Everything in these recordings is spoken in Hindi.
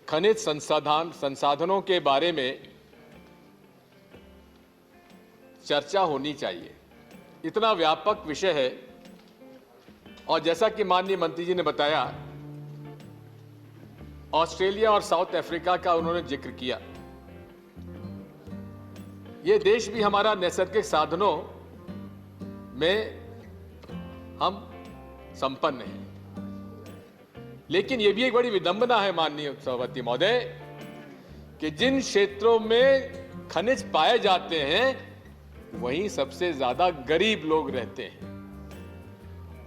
खनिज संसाधनों के बारे में चर्चा होनी चाहिए। इतना व्यापक विषय है और जैसा कि माननीय मंत्री जी ने बताया, ऑस्ट्रेलिया और साउथ अफ्रीका का उन्होंने जिक्र किया। ये देश भी हमारा नैसर्गिक साधनों में हम संपन्न हैं, लेकिन यह भी एक बड़ी विडंबना है माननीय सभापति महोदय कि जिन क्षेत्रों में खनिज पाए जाते हैं वहीं सबसे ज्यादा गरीब लोग रहते हैं।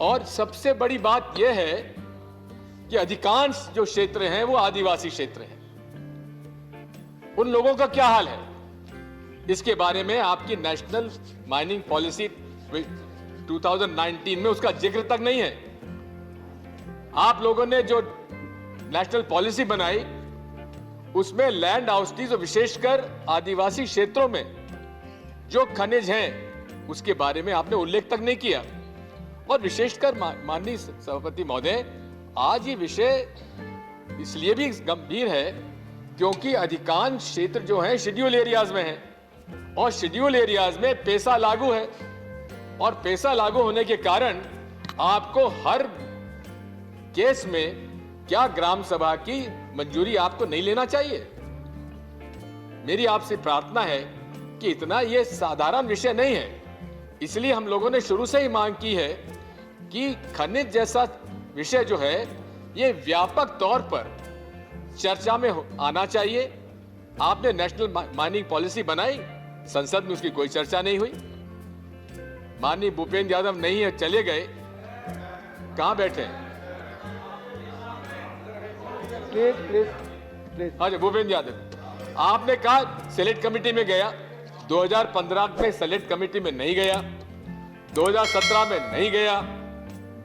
और सबसे बड़ी बात यह है कि अधिकांश जो क्षेत्र हैं वो आदिवासी क्षेत्र हैं। उन लोगों का क्या हाल है, इसके बारे में आपकी नेशनल माइनिंग पॉलिसी 2019 में उसका जिक्र तक नहीं है। आप लोगों ने जो नेशनल पॉलिसी बनाई उसमें लैंड आउस्टीज और विशेषकर आदिवासी क्षेत्रों में जो खनिज हैं उसके बारे में आपने उल्लेख तक नहीं किया। और विशेषकर माननीय सभापति महोदय, आज ये विषय इसलिए भी गंभीर है क्योंकि अधिकांश क्षेत्र जो हैं शेड्यूल एरियाज में हैं और शेड्यूल एरियाज में पैसा लागू है और पैसा लागू होने के कारण आपको हर केस में क्या ग्राम सभा की मंजूरी आपको नहीं लेना चाहिए। मेरी आपसे प्रार्थना है कि इतना यह साधारण विषय नहीं है, इसलिए हम लोगों ने शुरू से ही मांग की है कि खनिज जैसा विषय जो है यह व्यापक तौर पर चर्चा में आना चाहिए। आपने नेशनल माइनिंग पॉलिसी बनाई, संसद में उसकी कोई चर्चा नहीं हुई। माननीय भूपेंद्र यादव नहीं है, चले गए, कहां बैठे हैं? प्लीज। हाँ जी, भूपेंद्र यादव, आपने कहा सेलेक्ट कमेटी में गया, 2015 में सेलेक्ट कमेटी में नहीं गया, 2017 में नहीं गया,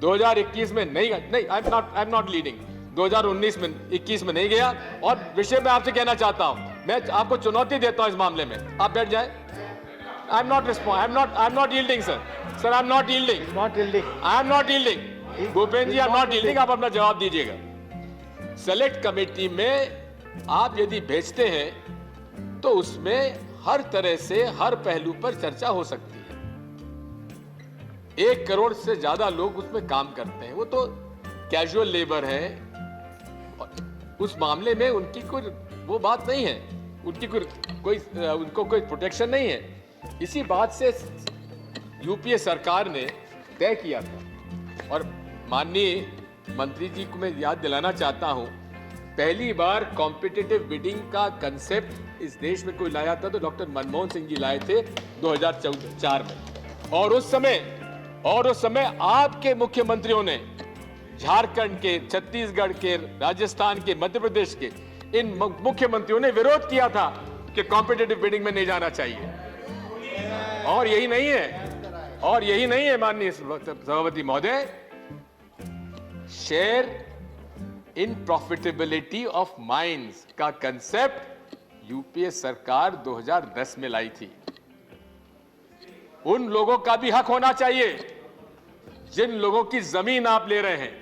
2021 में नहीं गया, नहीं, आई एम नॉट लीडिंग, 2019 में 21 में नहीं गया। और विषय में आपसे कहना चाहता हूं, मैं आपको चुनौती देता हूं इस मामले में, आप बैठ जाए। I am not yielding sir, I am not yielding, Bhupendra ji, I am not yielding. आप अपना जवाब दीजिएगा। सेलेक्ट कमेटी में आप यदि भेजते हैं तो उसमें हर तरह से हर पहलू पर चर्चा हो सकती है। 1 करोड़ से ज्यादा लोग उसमें काम करते हैं, वो तो कैजुअल लेबर है, उस मामले में उनकी कोई वो बात नहीं है, उनकी उनको कोई प्रोटेक्शन नहीं है। इसी बात से यूपीए सरकार ने तय किया था। और माननीय मंत्री जी को मैं याद दिलाना चाहता हूं, पहली बार कॉम्पिटिटिव बिडिंग का कंसेप्ट इस देश में कोई लाया था तो डॉक्टर मनमोहन सिंह जी लाए थे 2004 में। और उस समय आपके मुख्यमंत्रियों ने झारखंड के, छत्तीसगढ़ के, राजस्थान के, मध्य प्रदेश के इन मुख्यमंत्रियों ने विरोध किया था कि कॉम्पिटिटिव बिडिंग में नहीं जाना चाहिए। और यही नहीं है माननीय सभापति महोदय, share in profitability of mines का कंसेप्ट यूपीए सरकार 2010 में लाई थी। उन लोगों का भी हक होना चाहिए जिन लोगों की जमीन आप ले रहे हैं,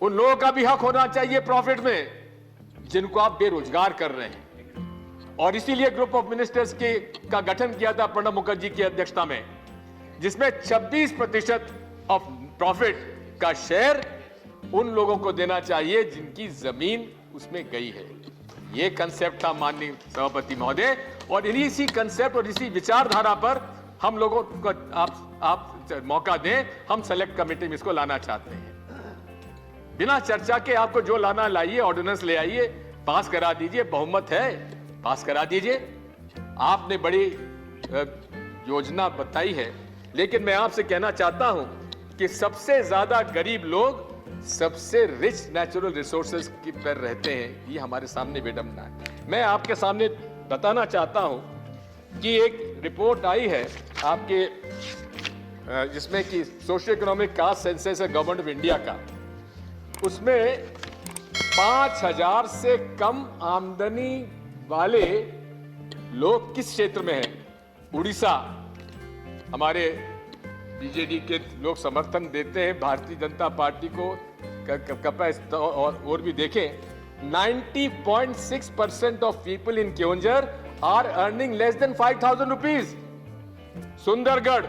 उन लोगों का भी हक होना चाहिए प्रॉफिट में जिनको आप बेरोजगार कर रहे हैं। और इसीलिए ग्रुप ऑफ मिनिस्टर्स का गठन किया था प्रणब मुखर्जी की अध्यक्षता में, जिसमें 26% ऑफ प्रॉफिट का शेयर उन लोगों को देना चाहिए जिनकी जमीन उसमें गई है। यह कंसेप्ट था माननीय सभापति महोदय, और इसी कंसेप्ट और इसी विचारधारा पर हम लोगों को आप मौका दें, हम सेलेक्ट कमेटी में इसको लाना चाहते हैं। बिना चर्चा के आपको जो लाना लाइए, ऑर्डिनेंस ले आइए, पास करा दीजिए, बहुमत है, पास करा दीजिए। आपने बड़ी योजना बताई है, लेकिन मैं आपसे कहना चाहता हूं कि सबसे ज्यादा गरीब लोग सबसे रिच नेचुरल रिसोर्सेज की पर रहते हैं। ये हमारे सामने विडंबना है। मैं आपके सामने बताना चाहता हूं कि एक रिपोर्ट आई है आपके, जिसमें कि सोशियो इकोनॉमिक कास्ट सेंसस है गवर्नमेंट ऑफ इंडिया का, उसमें 5000 से कम आमदनी वाले लोग किस क्षेत्र में हैं? उड़ीसा, हमारे बीजेडी के लोग समर्थन देते हैं भारतीय जनता पार्टी को और भी देखें, 90.6% of people in Keonjhar are earning less than 5,000 rupees. Sundargarh,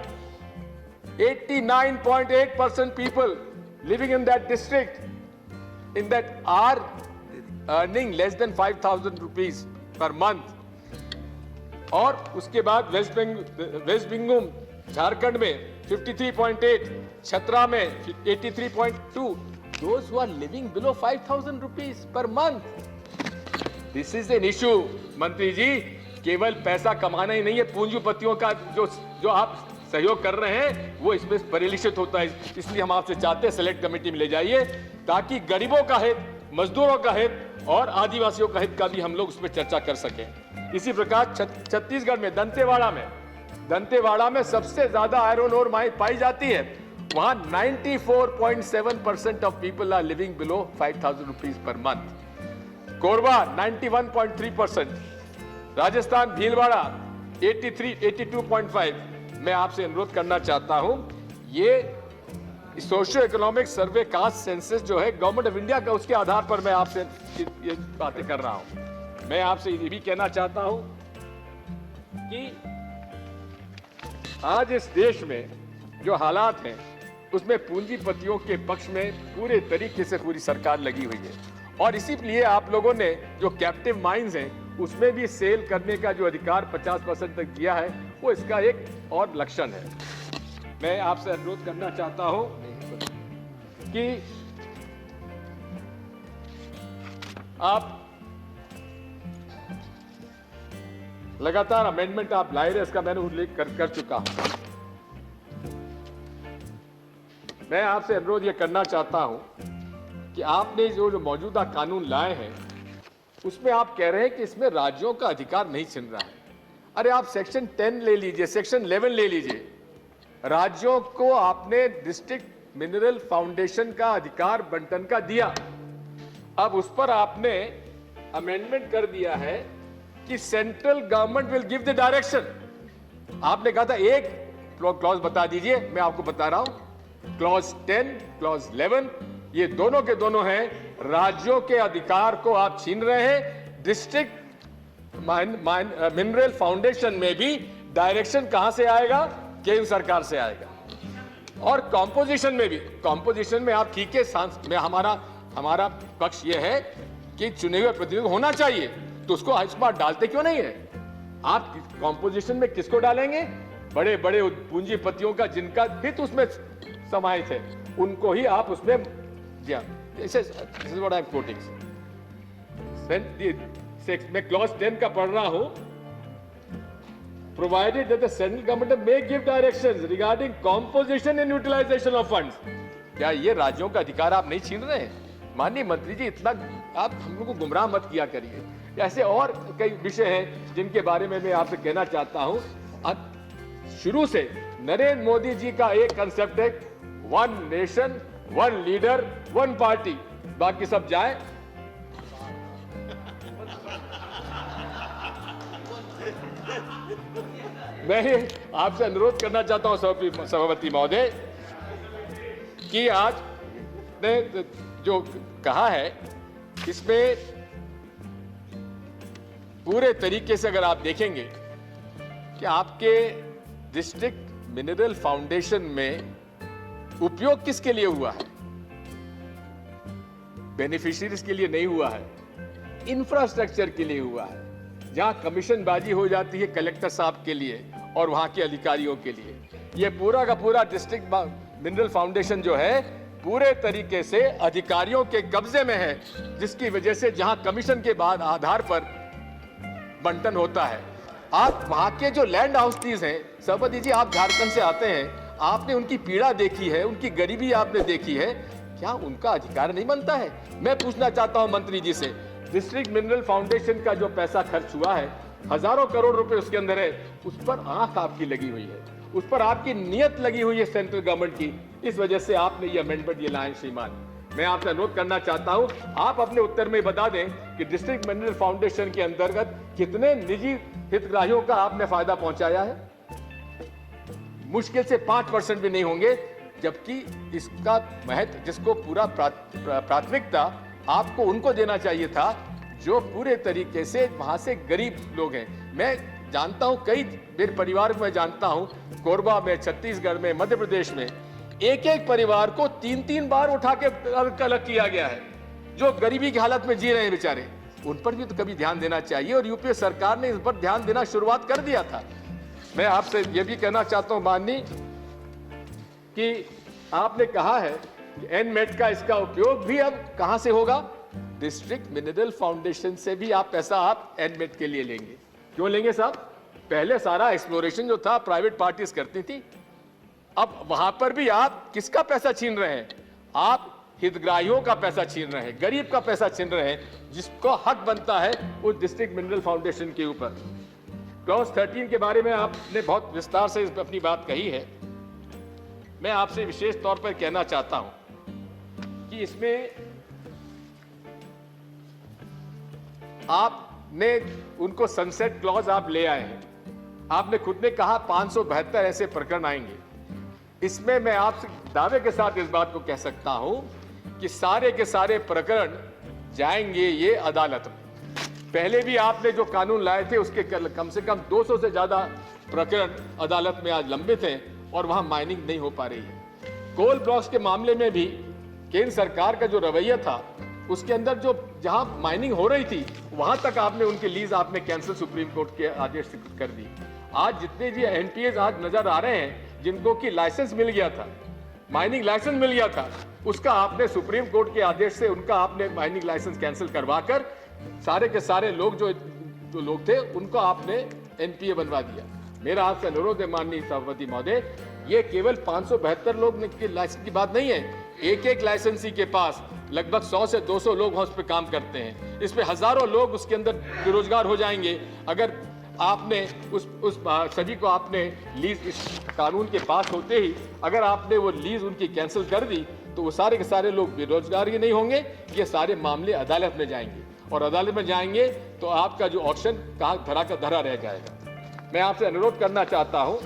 89.8% people living in that district are earning less than 5,000 rupees per month. और उसके बाद वेस्ट बंगाल झारखंड में 53.8, छतरा में 83.2, those who are living below 5,000 rupees per month. This is an issue, मंत्री जी. केवल पैसा कमाना ही नहीं है, पूंजीपतियों का जो आप सहयोग कर रहे हैं वो इसमें परिलक्षित होता है. इसलिए हम आपसे चाहते हैं सेलेक्ट कमेटी में ले जाइए, ताकि गरीबों का हित, मजदूरों का हित और आदिवासियों का हित का भी हम लोग उसमें चर्चा कर सकें. इसी प्रकार छत्तीसगढ़ में दंतेवाड़ा में सबसे ज्यादा आयरन ओर पाई जाती है. वहां 94.7% of people are living below 5,000 rupees per month. Korba 91.3%, Rajasthan Bhilwara 82.5. मैं आपसे अनुरोध करना चाहता हूं, ये socio economic survey caste census जो है गवर्नमेंट ऑफ इंडिया का, उसके आधार पर मैं आपसे ये बातें कर रहा हूं. मैं आपसे ये भी कहना चाहता हूं कि आज इस देश में जो हालात हैं उसमें पूंजीपतियों के पक्ष में पूरे तरीके से पूरी सरकार लगी हुई है. और इसीलिए आप लोगों ने जो कैप्टिव माइंस हैं उसमें भी सेल करने का जो अधिकार 50% तक दिया है, वो इसका एक और लक्षण है. मैं आपसे अनुरोध करना चाहता हूं कि आप लगातार अमेंडमेंट आप लाए रहे, इसका मैंने उल्लेख कर चुका हूं. मैं आपसे अनुरोध यह करना चाहता हूं कि आपने जो मौजूदा कानून लाए हैं उसमें आप कह रहे हैं कि इसमें राज्यों का अधिकार नहीं छिन रहा है. अरे आप सेक्शन 10 ले लीजिए, सेक्शन 11 ले लीजिए. राज्यों को आपने डिस्ट्रिक्ट मिनरल फाउंडेशन का अधिकार बंटन का दिया. अब उस पर आपने अमेंडमेंट कर दिया है कि central government will give the direction. आपने कहा था एक क्लॉज बता दीजिए, मैं आपको बता रहा हूं. क्लॉज 10, क्लॉज 11, ये दोनों के दोनों हैं. राज्यों के अधिकार को आप छीन रहे हैं. डिस्ट्रिक्ट मिनरल फाउंडेशन में भी डायरेक्शन कहां से आएगा? केंद्र सरकार से आएगा. और कॉम्पोजिशन में आप ठीक है, में हमारा पक्ष यह है कि चुने हुए प्रतिनिधि होना चाहिए, तो उसको इस बार डालते क्यों नहीं है? आप कॉम्पोजिशन में किसको डालेंगे? बड़े बड़े पूंजीपतियों का, जिनका हित उसमें समाहित है, उनको ही आप उसमें दिया. This is what I'm quoting. मैं क्लॉज 10 का पढ़ रहा हूं. Provided that the central government may give directions regarding composition and utilization of funds. क्या ये राज्यों का अधिकार आप नहीं छीन रहे हैं? माननीय मंत्री जी, इतना आप हम लोग को गुमराह मत किया करिए. ऐसे और कई विषय हैं जिनके बारे में मैं आपसे कहना चाहता हूं. शुरू से नरेंद्र मोदी जी का एक कंसेप्ट है, one nation, one leader, one party, बाकी सब जाए. मैं आपसे अनुरोध करना चाहता हूं सभापति महोदय कि आज ने जो कहा है इसमें पूरे तरीके से अगर आप देखेंगे कि आपके डिस्ट्रिक्ट मिनरल फाउंडेशन में उपयोग किसके लिए हुआ है? बेनिफिशियरीज के लिए नहीं हुआ है, इंफ्रास्ट्रक्चर के लिए हुआ है. जहां कमीशन बाजी हो जाती है कलेक्टर साहब के लिए और वहां के अधिकारियों के लिए. यह पूरा का पूरा डिस्ट्रिक्ट मिनरल फाउंडेशन जो है पूरे तरीके से अधिकारियों के कब्जे में है, जिसकी वजह से जहां कमीशन के बाद आधार पर बंटन होता है. आप वहां के जो लैंड हाउसेस हैं, सभापति जी आप झारखंड से आते हैं, आपने उनकी पीड़ा देखी है, उनकी गरीबी आपने देखी है. क्या उनका अधिकार नहीं बनता है? मैं पूछना चाहता हूं मंत्री जी से, डिस्ट्रिक्ट मिनरल फाउंडेशन का जो पैसा खर्च हुआ है, हजारों करोड़ रुपए उसके अंदर है, उस पर आंख आपकी लगी हुई है, उस पर आपकी नियत लगी हुई है सेंट्रल गवर्नमेंट की. इस वजह से आपने ये अमेंडमेंट ये लाए. श्रीमान, मैं आपसे अनुरोध करना चाहता हूं, आप अपने उत्तर में बता दें कि डिस्ट्रिक्ट मिनरल फाउंडेशन के अंतर्गत कितने निजी हितग्राहियों का आपने फायदा पहुंचाया है. मुश्किल से 5% भी नहीं होंगे, जबकि इसका महत्व जिसको पूरा प्राथमिकता आपको उनको देना चाहिए था जो पूरे तरीके से वहां से गरीब लोग हैं। मैं जानता हूं, कई मेरे परिवार को मैं जानता हूं, कोरबा में, छत्तीसगढ़ में, मध्य प्रदेश में एक एक परिवार को 3-3 बार उठा के अलग किया गया है, जो गरीबी की हालत में जी रहे हैं बेचारे। उन पर भी तो कभी ध्यान देना चाहिए, और यूपीए सरकार ने इस पर ध्यान देना शुरुआत कर दिया था। मैं आपसे यह भी कहना चाहता हूं माननीय कि आपने कहा है कि एनमेट का इसका उपयोग भी अब कहां से होगा? डिस्ट्रिक्ट मिनरल फाउंडेशन से भी आप पैसा आप एनमेट के लिए लेंगे। क्यों लेंगे साहब? पहले सारा एक्सप्लोरेशन जो था प्राइवेट पार्टीज करती थी, अब वहां पर भी आप किसका पैसा छीन रहे हैं? आप हितग्राहियों का पैसा छीन रहे हैं, गरीब का पैसा छीन रहे हैं, जिसको हक बनता है उस डिस्ट्रिक्ट मिनरल फाउंडेशन के ऊपर। क्लॉज 13 के बारे में आपने बहुत विस्तार से अपनी बात कही है। मैं आपसे विशेष तौर पर कहना चाहता हूं कि इसमें आपने उनको सनसेट क्लॉज आप ले आए हैं। आपने खुद ने कहा 572 ऐसे प्रकरण आएंगे। इसमें मैं आपसे दावे के साथ इस बात को कह सकता हूं कि सारे के सारे प्रकरण जाएंगे ये अदालत में। पहले भी आपने जो कानून लाए थे उसके कम से कम 200 से ज्यादा प्रकरण अदालत में आज लंबित हैं और वहां माइनिंग नहीं हो पा रही है। कोल ब्लॉक्स के मामले में भी केंद्र सरकार का जो रवैया था, उसके अंदर जो जहां माइनिंग हो रही थी वहां तक आपने उनकी लीज आपने कैंसिल सुप्रीम कोर्ट के आदेश से कर दी। आज जितने भी एनपीएस आज नजर आ रहे हैं, जिनको की लाइसेंस मिल गया था, माइनिंग लाइसेंस मिल गया था, उसका आपने सुप्रीम कोर्ट के आदेश से उनका आपने माइनिंग लाइसेंस कैंसिल करवाकर सारे के सारे लोग जो लोग थे उनको आपने एनपीए बनवा दिया। मेरा आपसे अनुरोध है माननीय सभापति महोदय, ये केवल 572 लोग की लाइसेंस की बात नहीं है। एक एक लाइसेंसी के पास लगभग 100 से 200 लोग उस पर काम करते हैं। इसमें हजारों लोग उसके अंदर बेरोजगार हो जाएंगे अगर आपने उस सभी को आपने लीज, इस कानून के पास होते ही अगर आपने वो लीज उनकी कैंसिल कर दी, तो वो सारे के सारे लोग बेरोजगार ही नहीं होंगे। ये सारे मामले अदालत में जाएंगे, और अदालत में जाएंगे तो आपका जो ऑप्शन कहाँ धरा का धरा रह जाएगा। मैं आपसे अनुरोध करना चाहता हूं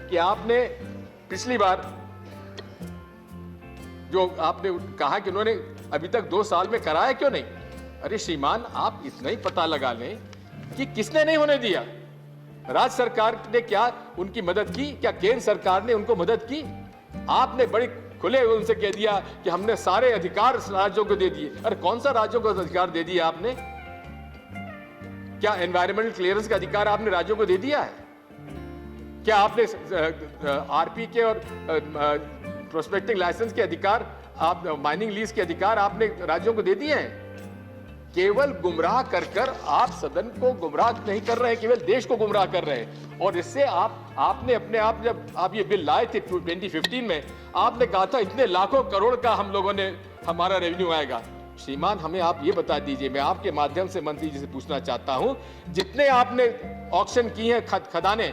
कि आपने पिछली बार जो आपने कहा कि उन्होंने अभी तक 2 साल में कराया क्यों नहीं? अरे श्रीमान, आप इतना ही पता लगा लें कि किसने नहीं होने दिया। राज्य सरकार ने क्या उनकी मदद की? क्या केंद्र सरकार ने उनको मदद की? आपने बड़े खुले उनसे कह दिया कि हमने सारे अधिकार राज्यों को दे दिए। अरे कौन सा राज्यों को अधिकार दे दिया आपने? क्या एनवायरमेंटल क्लियरेंस का अधिकार आपने राज्यों को दे दिया है? क्या आपने आरपी के और प्रोस्पेक्टिंग लाइसेंस के अधिकार, आप माइनिंग लीज के अधिकार आपने राज्यों को दे दिए हैं? केवल गुमराह कर आप सदन को गुमराह नहीं कर रहे हैं, केवल देश को गुमराह कर रहे हैं। और इससे आपने अपने आप, जब आप ये बिल लाए थे 2015 में, आपने कहा था इतने लाखों करोड़ का हम लोगों ने हमारा रेवेन्यू आएगा। श्रीमान, हमें आप ये बता दीजिए, मैं आपके माध्यम से मंत्री जी से पूछना चाहता हूं, जितने आपने ऑक्शन किए हैं खदाने,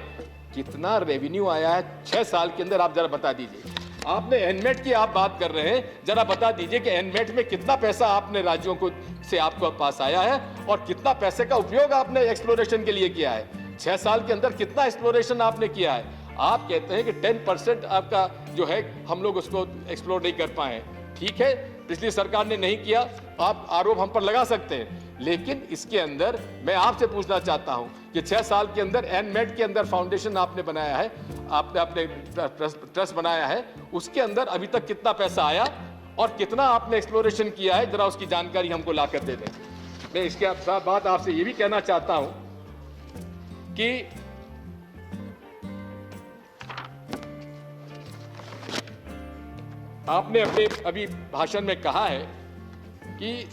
कितना रेवेन्यू आया है 6 साल के अंदर? आप जरा बता दीजिए। आपने एनमेट की आप बात कर रहे हैं, जरा बता दीजिए कि एनमेट में कितना पैसा आपने राज्यों को से आपको पास आया है और कितना पैसे का उपयोग आपने एक्सप्लोरेशन के लिए किया है। 6 साल के अंदर कितना एक्सप्लोरेशन आपने किया है? आप कहते हैं कि 10% आपका जो है हम लोग उसको एक्सप्लोर नहीं कर पाए। ठीक है, पिछली सरकार ने नहीं किया, आप आरोप हम पर लगा सकते हैं, लेकिन इसके अंदर मैं आपसे पूछना चाहता हूं कि 6 साल के अंदर एनमेट के अंदर फाउंडेशन आपने बनाया है, आपने अपने ट्रस्ट बनाया है, उसके अंदर अभी तक कितना पैसा आया और कितना आपने एक्सप्लोरेशन किया है, जरा उसकी जानकारी हमको लाकर दे दें। मैं इसके साथ बात आपसे ये भी कहना चाहता हूं कि आपने अपने अभी भाषण में कहा है कि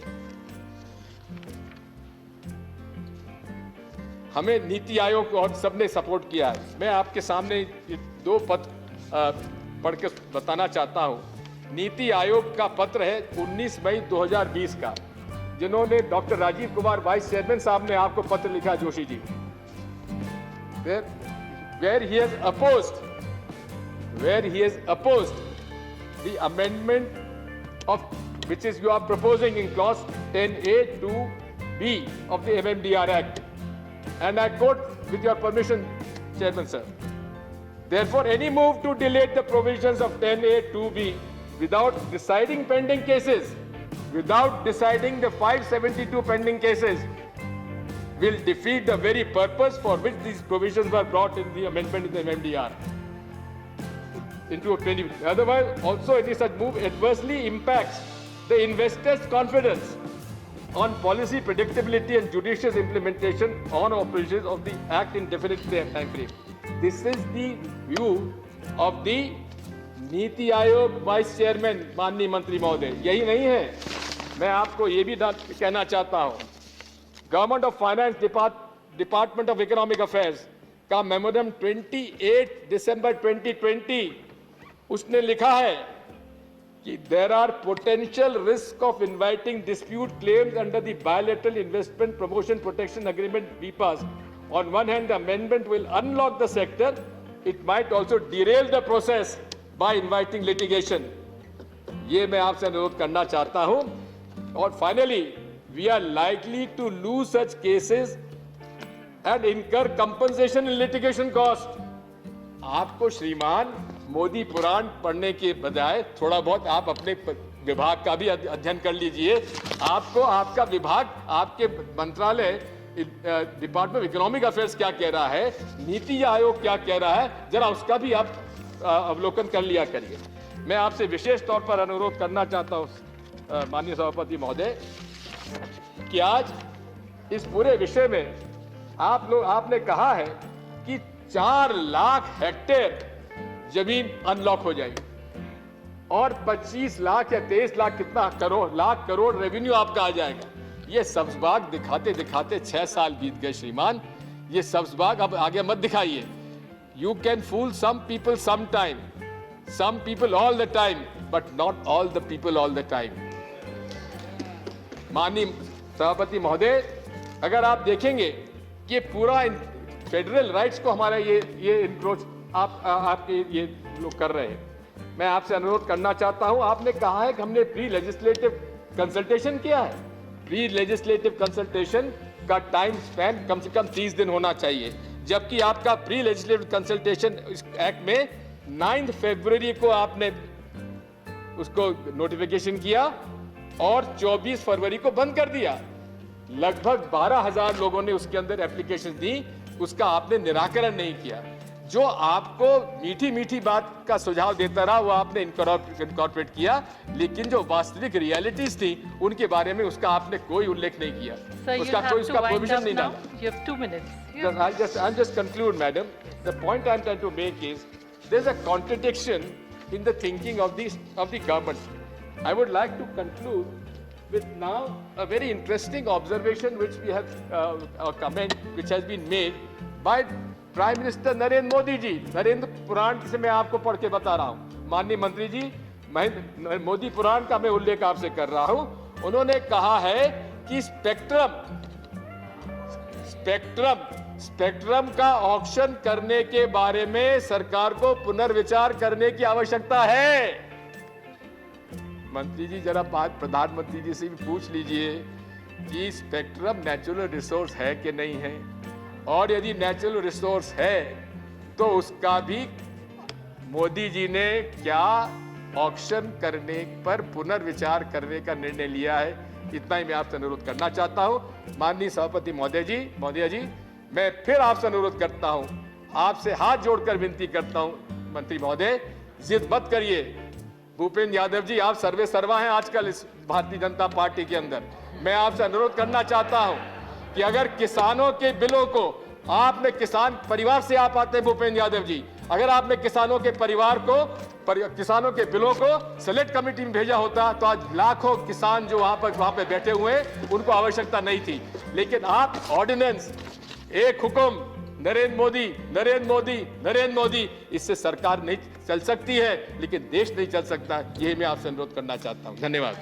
हमें नीति आयोग को और सबने सपोर्ट किया है। मैं आपके सामने ये 2 पत्र पढ़ के बताना चाहता हूं। नीति आयोग का पत्र है 19 मई 2020 का, जिन्होंने doctor Rajiv Kumar vice chairman साहब ने आपको पत्र लिखा, Joshi ji, where he has opposed the amendment of which is you are proposing in clause 10A to B of the MMDR Act, and I quote with your permission, Chairman sir, Therefore, any move to delete the provisions of 10A 2B without deciding pending cases, without deciding the 572 pending cases, will defeat the very purpose for which these provisions were brought in the amendment in the MMDR. Into 20. Otherwise, also any such move adversely impacts the investors' confidence on policy predictability and judicious implementation on operations of the Act in definite time frame. This is the view of the NITI Aayog vice chairman माननीय मंत्री महोदय. यही नहीं है, मैं आपको ये भी कहना चाहता हूं, government of finance department of economic affairs का मेमोरेंडम 28 दिसंबर 2020 उसने लिखा है कि there are potential risk of inviting dispute claims under the bilateral investment promotion protection agreement बीपास. On one hand, the amendment will unlock the sector. It might also derail the process by inviting litigation. ये मैं आपसे अनुरोध करना चाहता हूं. और finally, we are likely to lose such cases and incur compensation in litigation cost. आपको श्रीमान मोदी पुराण पढ़ने के बजाय थोड़ा बहुत आप अपने विभाग का भी अध्ययन कर लीजिए. आपको आपका विभाग, आपके मंत्रालय डिपार्टमेंट ऑफ इकोनॉमिक अफेयर्स क्या कह रहा है, नीति आयोग क्या कह रहा है, जरा उसका भी आप अवलोकन कर लिया करिए. मैं आपसे विशेष तौर पर अनुरोध करना चाहता हूं माननीय सभापति महोदय कि आज इस पूरे विषय में आपने कहा है कि 4 लाख हेक्टेयर जमीन अनलॉक हो जाएगी और 25 लाख या 23 लाख कितना लाख करोड़ रेवेन्यू आपका आ जाएगा. ये सब्ज बाग दिखाते दिखाते 6 साल बीत गए श्रीमान. ये सब्ज बाग अब आगे मत दिखाइए. You can fool some people some time, some people all the time, but not all the people all the time. माननीय सभापति महोदय, अगर आप देखेंगे कि पूरा फेडरल राइट्स को हमारा ये इंक्रोच आपके ये लोग कर रहे हैं. मैं आपसे अनुरोध करना चाहता हूं, आपने कहा है कि हमने प्री लेजिस्लेटिव कंसल्टेशन किया है. प्री लेजिस्लेटिव कंसल्टेशन का टाइम स्पैन कम से कम 30 दिन होना चाहिए, जबकि आपका प्री लेजिस्लेटिव कंसल्टेशन इस एक्ट में 9 फरवरी को आपने उसको नोटिफिकेशन किया और 24 फरवरी को बंद कर दिया. लगभग 12,000 लोगों ने उसके अंदर एप्लीकेशन दी, उसका आपने निराकरण नहीं किया. जो आपको मीठी मीठी बात का सुझाव देता रहा वो आपने इनकॉर्पोरेट किया, लेकिन जो वास्तविक रियलिटीज थी उनके बारे में उसका आपने कोई उल्लेख नहीं किया. उसका प्रोविजन नहीं डाला. You have 2 minutes. I'll just conclude, madam. The point I'm trying to make is there's a contradiction in the thinking of the government. I would like to conclude with now a very interesting observation which we have a comment which has been made by prime minister Narendra Modi ji. Narendra पुराण से मैं आपको पढ़ के बता रहा हूं. माननीय मंत्री जी, मैं मोदी पुराण का मैं उल्लेख आपसे कर रहा हूं. उन्होंने कहा है कि स्पेक्ट्रम का ऑक्शन करने के बारे में सरकार को पुनर्विचार करने की आवश्यकता है. मंत्री जी, जरा बात प्रधानमंत्री जी से भी पूछ लीजिए कि स्पेक्ट्रम नेचुरल रिसोर्स है कि नहीं है, और यदि नेचुरल रिसोर्स है तो उसका भी मोदी जी ने क्या ऑक्शन करने पर पुनर्विचार करने का निर्णय लिया है. इतना ही मैं आपसे अनुरोध करना चाहता हूं. माननीय सभापति महोदय जी, मैं फिर आपसे अनुरोध करता हूं, आपसे हाथ जोड़कर विनती करता हूं, मंत्री महोदय जिद मत करिए. भूपेंद्र यादव जी, आप सर्वे सर्वा हैं आजकल इस भारतीय जनता पार्टी के अंदर. मैं आपसे अनुरोध करना चाहता हूं कि अगर किसानों के बिलों को आपने, किसान परिवार से आप आते हैं भूपेंद्र यादव जी, अगर आपने किसानों के परिवार को, किसानों के बिलों को सेलेक्ट कमेटी में भेजा होता तो आज लाखों किसान जो वहां पे बैठे हुए हैं उनको आवश्यकता नहीं थी. लेकिन आप ऑर्डिनेंस, एक हुक्म, नरेंद्र मोदी, इससे सरकार नहीं चल सकती है, लेकिन देश नहीं चल सकता. यही मैं आपसे अनुरोध करना चाहता हूं. धन्यवाद.